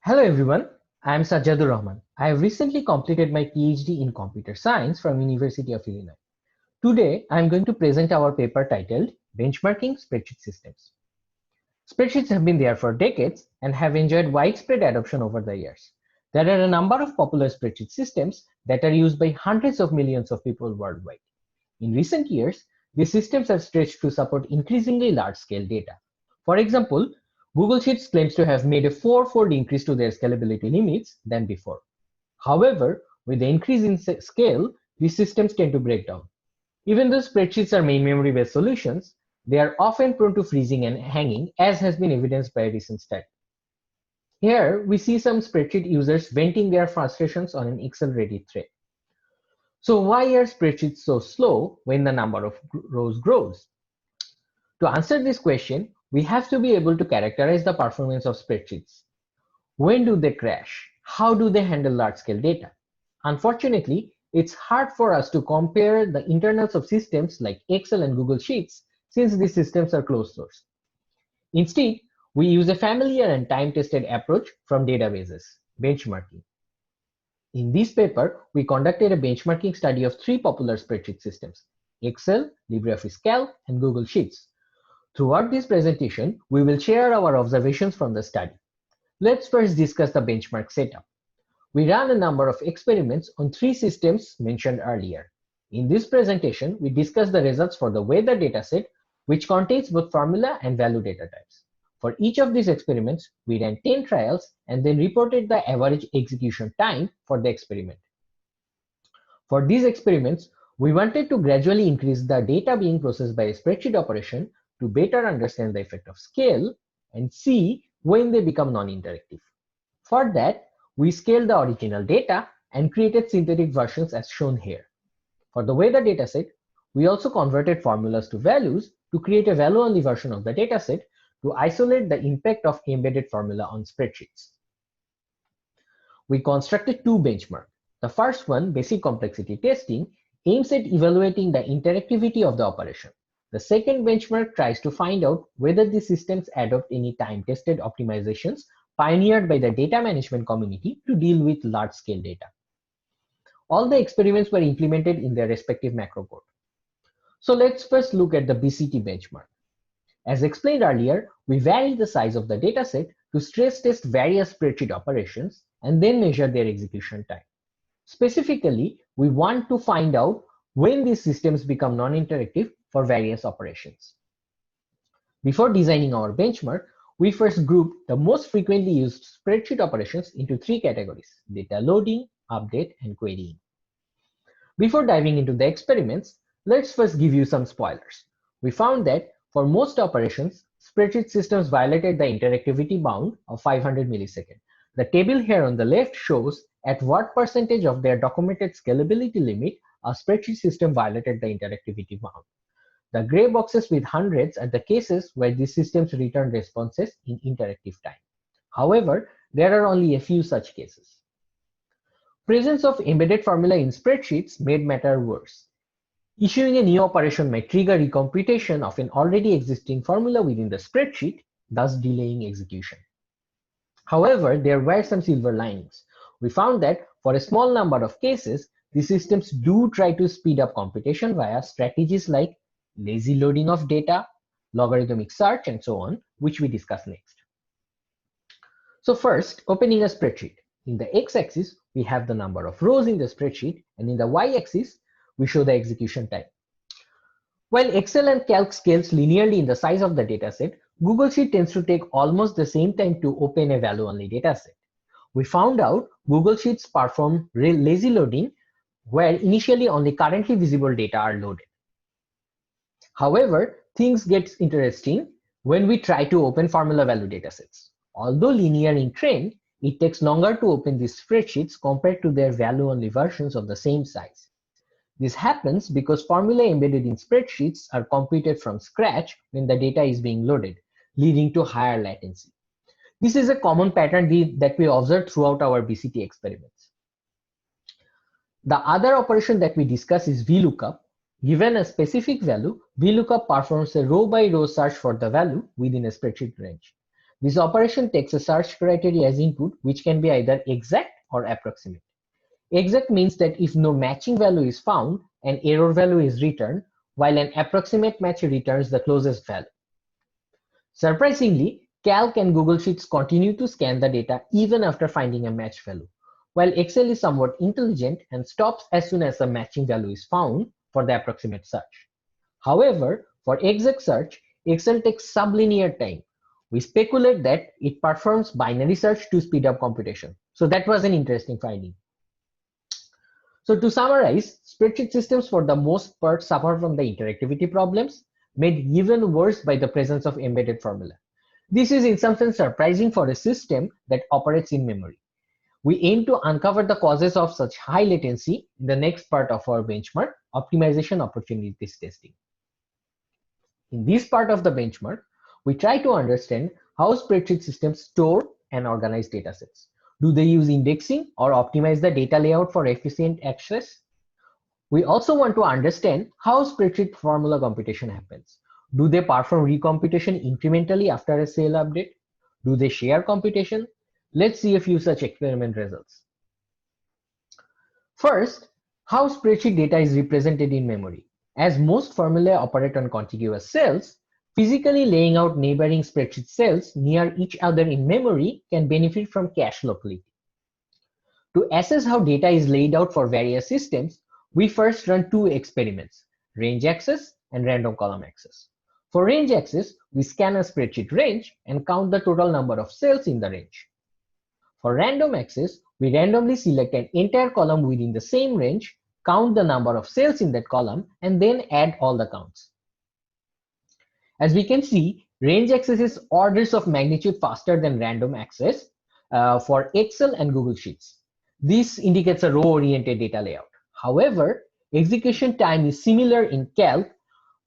Hello everyone, I am Sajjadur Rahman. I have recently completed my PhD in computer science from University of Illinois. Today I am going to present our paper titled Benchmarking Spreadsheet Systems. Spreadsheets have been there for decades and have enjoyed widespread adoption over the years. There are a number of popular spreadsheet systems that are used by hundreds of millions of people worldwide. In recent years, these systems have stretched to support increasingly large-scale data. For example, Google Sheets claims to have made a four-fold increase to their scalability limits than before. However, with the increase in scale, these systems tend to break down. Even though spreadsheets are main memory-based solutions, they are often prone to freezing and hanging, as has been evidenced by a recent study. Here, we see some spreadsheet users venting their frustrations on an Excel Reddit thread. So why are spreadsheets so slow when the number of rows grows? To answer this question, we have to be able to characterize the performance of spreadsheets. When do they crash? How do they handle large-scale data? Unfortunately, it's hard for us to compare the internals of systems like Excel and Google Sheets since these systems are closed source. Instead, we use a familiar and time-tested approach from databases, benchmarking. In this paper, we conducted a benchmarking study of three popular spreadsheet systems, Excel, LibreOffice Calc, and Google Sheets. Throughout this presentation, we will share our observations from the study. Let's first discuss the benchmark setup. We ran a number of experiments on three systems mentioned earlier. In this presentation, we discuss the results for the weather dataset, which contains both formula and value data types. For each of these experiments, we ran 10 trials and then reported the average execution time for the experiment. For these experiments, we wanted to gradually increase the data being processed by a spreadsheet operation to better understand the effect of scale and see when they become non-interactive. For that, we scaled the original data and created synthetic versions as shown here. For the weather dataset, we also converted formulas to values to create a value-only version of the dataset to isolate the impact of embedded formula on spreadsheets. We constructed two benchmarks. The first one, basic complexity testing, aims at evaluating the interactivity of the operation. The second benchmark tries to find out whether the systems adopt any time-tested optimizations pioneered by the data management community to deal with large-scale data. All the experiments were implemented in their respective macro code. So let's first look at the BCT benchmark. As explained earlier, we vary the size of the dataset to stress test various spreadsheet operations and then measure their execution time. Specifically, we want to find out when these systems become non-interactive for various operations. Before designing our benchmark, we first grouped the most frequently used spreadsheet operations into three categories: data loading, update, and querying. Before diving into the experiments, let's first give you some spoilers. We found that for most operations, spreadsheet systems violated the interactivity bound of 500 milliseconds. The table here on the left shows at what percentage of their documented scalability limit a spreadsheet system violated the interactivity bound. The gray boxes with hundreds are the cases where these systems return responses in interactive time. However, there are only a few such cases. Presence of embedded formula in spreadsheets made matter worse. Issuing a new operation might trigger recomputation of an already existing formula within the spreadsheet, thus delaying execution. However, there were some silver linings. We found that for a small number of cases, the systems do try to speed up computation via strategies like lazy loading of data, logarithmic search, and so on, which we discuss next. So first, opening a spreadsheet. In the x-axis, we have the number of rows in the spreadsheet, and in the y-axis, we show the execution time. While Excel and Calc scales linearly in the size of the dataset, Google Sheet tends to take almost the same time to open a value-only dataset. We found out Google Sheets perform lazy loading, where initially only currently visible data are loaded. However, things get interesting when we try to open formula value datasets. Although linear in trend, it takes longer to open these spreadsheets compared to their value-only versions of the same size. This happens because formula embedded in spreadsheets are computed from scratch when the data is being loaded, leading to higher latency. This is a common pattern that we observed throughout our BCT experiments. The other operation that we discuss is VLOOKUP. Given a specific value, VLOOKUP performs a row-by-row search for the value within a spreadsheet range. This operation takes a search criteria as input, which can be either exact or approximate. Exact means that if no matching value is found, an error value is returned, while an approximate match returns the closest value. Surprisingly, Calc and Google Sheets continue to scan the data even after finding a match value, while Excel is somewhat intelligent and stops as soon as a matching value is found for the approximate search. However, for exact search, Excel takes sublinear time. We speculate that it performs binary search to speed up computation. So that was an interesting finding. So to summarize, spreadsheet systems for the most part suffer from the interactivity problems, made even worse by the presence of embedded formula. This is in some sense surprising for a system that operates in memory. We aim to uncover the causes of such high latency in the next part of our benchmark, optimization opportunities testing. In this part of the benchmark, we try to understand how spreadsheet systems store and organize datasets. Do they use indexing or optimize the data layout for efficient access? We also want to understand how spreadsheet formula computation happens. Do they perform recomputation incrementally after a cell update? Do they share computation? Let's see a few such experiment results. First, how spreadsheet data is represented in memory. As most formulae operate on contiguous cells, physically laying out neighboring spreadsheet cells near each other in memory can benefit from cache locality. To assess how data is laid out for various systems, we first run two experiments, range access and random column access. For range access, we scan a spreadsheet range and count the total number of cells in the range. For random access, we randomly select an entire column within the same range, count the number of cells in that column, and then add all the counts. As we can see, range access is orders of magnitude faster than random access for Excel and Google Sheets. This indicates a row-oriented data layout. However, execution time is similar in Calc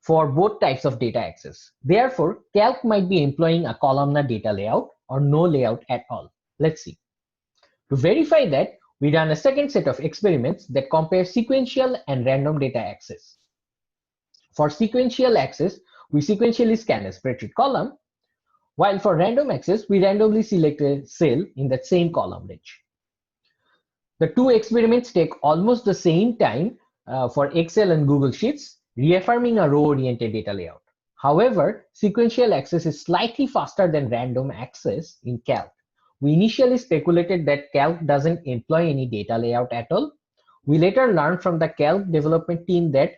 for both types of data access. Therefore, Calc might be employing a columnar data layout or no layout at all. Let's see. To verify that, we run a second set of experiments that compare sequential and random data access. For sequential access, we sequentially scan a spreadsheet column, while for random access, we randomly select a cell in that same column range. The two experiments take almost the same time for Excel and Google Sheets, reaffirming a row-oriented data layout. However, sequential access is slightly faster than random access in Calc. We initially speculated that Calc doesn't employ any data layout at all. We later learned from the Calc development team that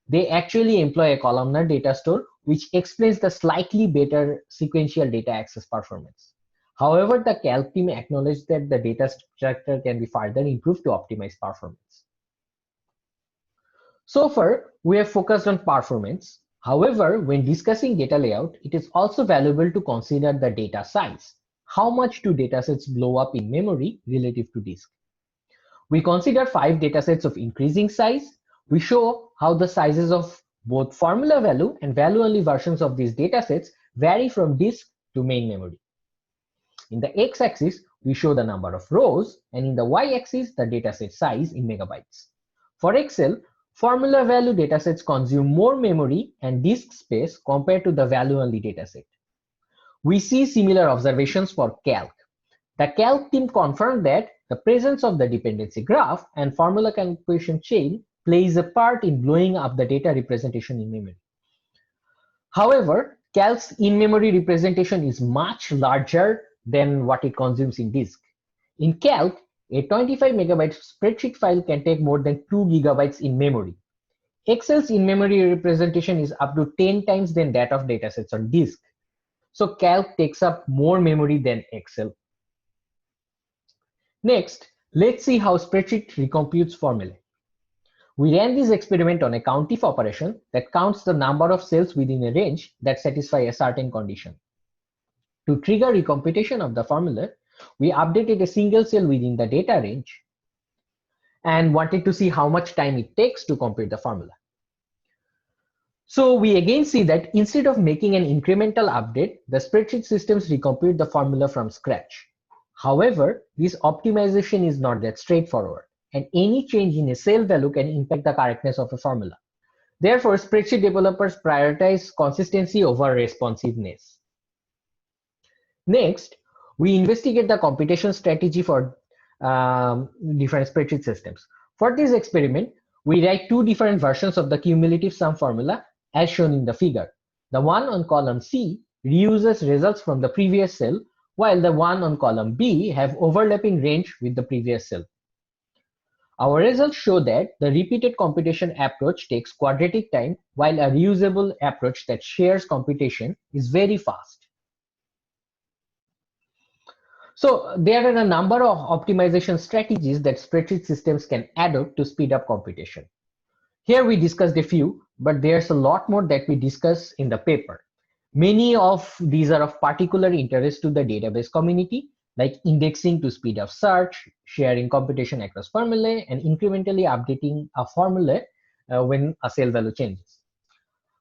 they actually employ a columnar data store, which explains the slightly better sequential data access performance. However, the Calc team acknowledged that the data structure can be further improved to optimize performance. So far, we have focused on performance. However, when discussing data layout, it is also valuable to consider the data size. How much do datasets blow up in memory relative to disk? We consider 5 datasets of increasing size. We show how the sizes of both formula value and value-only versions of these datasets vary from disk to main memory. In the x-axis, we show the number of rows, and in the y-axis, the dataset size in megabytes. For Excel, formula value datasets consume more memory and disk space compared to the value-only dataset. We see similar observations for Calc. The Calc team confirmed that the presence of the dependency graph and formula calculation chain plays a part in blowing up the data representation in memory. However, Calc's in-memory representation is much larger than what it consumes in disk. In Calc, a 25 megabyte spreadsheet file can take more than 2 gigabytes in memory. Excel's in-memory representation is up to 10 times than that of datasets on disk. So Calc takes up more memory than Excel. Next, let's see how spreadsheet recomputes formulae. We ran this experiment on a COUNTIF operation that counts the number of cells within a range that satisfy a certain condition. To trigger recomputation of the formula, we updated a single cell within the data range and wanted to see how much time it takes to compute the formula. So we again see that instead of making an incremental update, the spreadsheet systems recompute the formula from scratch. However, this optimization is not that straightforward, and any change in a cell value can impact the correctness of a formula. Therefore, spreadsheet developers prioritize consistency over responsiveness. Next, we investigate the computation strategy for different spreadsheet systems. For this experiment, we write two different versions of the cumulative sum formula as shown in the figure. The one on column C reuses results from the previous cell, while the one on column B have overlapping range with the previous cell. Our results show that the repeated computation approach takes quadratic time, while a reusable approach that shares computation is very fast. So there are a number of optimization strategies that spreadsheet systems can adopt to speed up computation. Here we discussed a few, but there's a lot more that we discuss in the paper. Many of these are of particular interest to the database community, like indexing to speed up search, sharing computation across formulae, and incrementally updating a formula when a cell value changes.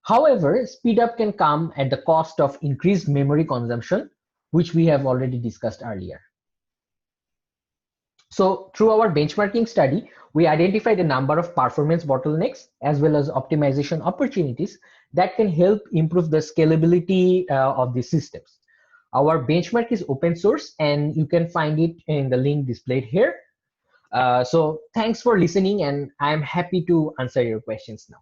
However, speed up can come at the cost of increased memory consumption, which we have already discussed earlier. So through our benchmarking study, we identified a number of performance bottlenecks as well as optimization opportunities that can help improve the scalability of these systems. Our benchmark is open source and you can find it in the link displayed here. So thanks for listening and I'm happy to answer your questions now.